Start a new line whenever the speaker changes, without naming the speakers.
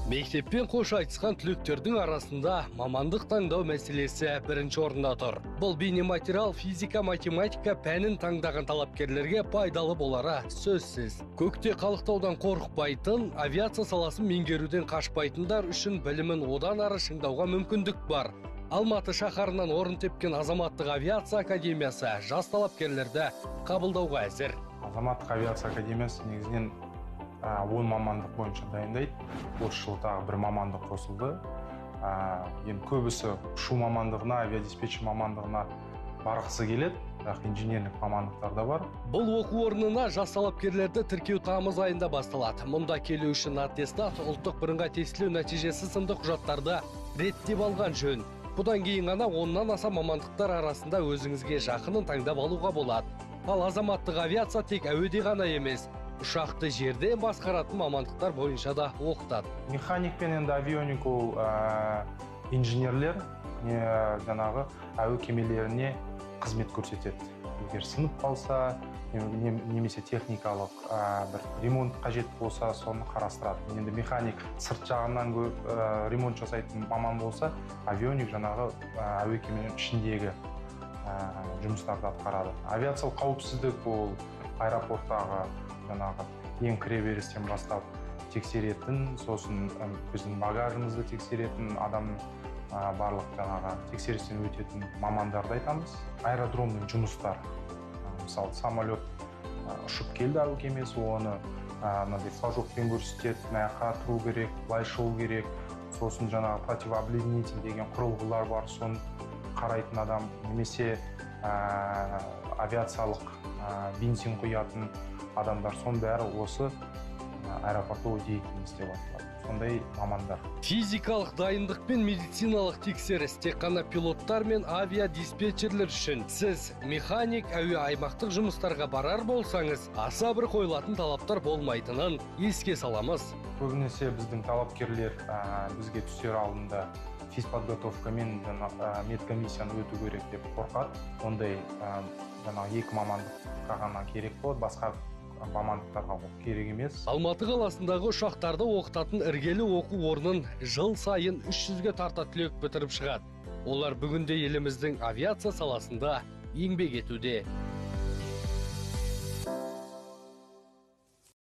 Мектеппен қош айтысқан түлектердің арасында мамандық таңдау мәселесі бірінші орында тұр. Бұл бейнематериал, физика, математика пәнін таңдаған талапкерлерге пайдалы болары сөзсіз. Көкте қалықтаудан қорықпайтын, авиация саласын меңгеруден қашпайтындар үшін білімін одан ары шыңдауға мүмкіндік бар. Алматы шаһарынан орын тепкен Азаматтық авиация академиясы жас талапкерлерді қабылдауға әзір.
Азаматтық авиация академиясы негізінен 10 мамандық бойынша дайындайды. Осы жылы тағы бір мамандық қосылды. Енді көбісі ұшу мамандығына, авиадиспетчер мамандығына барғысы келеді, бірақ инженерлік мамандықтар да бар.
Бұл оқу орнына жас талапкерлерді тіркеу тамыз айында басталады. Мұнда келу үшін аттестат, ұлттық бірыңғай тестілеу нәтижесі сынды құжаттарды реттеп алған жөн. Бұдан кейін ғана 10-нан аса мамандықтар арасында өзіңізге жақынын таңдап алуға болады. Ал азаматтық авиация тек әуеде ғана емес, ұшақты жерден басқаратын мамандықтар бойынша да оқытады.
Механик пен енді авионик ол инженерлер жаңағы әуе кемелеріне қызмет көрсетеді. Егер сынып қалса, немесе техникалық бір ремонт қажет болса, соны қарастырады. Енді механик сырт жағынан ремонт жасайтын маман болса, авионик жаңағы әуе кеменің ішіндегі жұмыстарды атқарады. Авиациялық қауіпсіздік ол аэропорттағы жаңағы ең кіреберістен бастап тексеретін, сосын біздің багажымызды тексеретін адам барлық жаңағы тексерістен өтетін мамандарды айтамыз. Аэродромның жұмыстар, мысалы самолет ұшып келді әуе кемесі, оны флажокпен көрсетеді, мына жаққа тұру керек, былай шығу керек, сосын жаңағы противообледенитель деген құрылғылар бар, соны қарайтын адам, немесе авиациялық бензин құятын адамдар, соның бәрі осы аэропортта деятельность деп аталады. Сондай мамандар.
Физикалық дайындық пен медициналық тексеріс тек қана пилоттар мен авиадиспетчерлер үшін. Сіз механик, әуе аймақтық жұмыстарға барар болсаңыз, аса бір қойылатын талаптар болмайтынын еске саламыз.
Көбінесе біздің талапкерлер бізге түсер алдында физподготовка мен медкомиссияны өту керек деп қорқады. Ондай екі мамандыққа ғана керек болады, басқа мамандықтарға керек емес.
Алматы қаласындағы ұшақтарды оқытатын іргелі оқу орнын жыл сайын 300-ге тарта түлек бітіріп шығады. Олар бүгінде еліміздің авиация саласында еңбек етуде.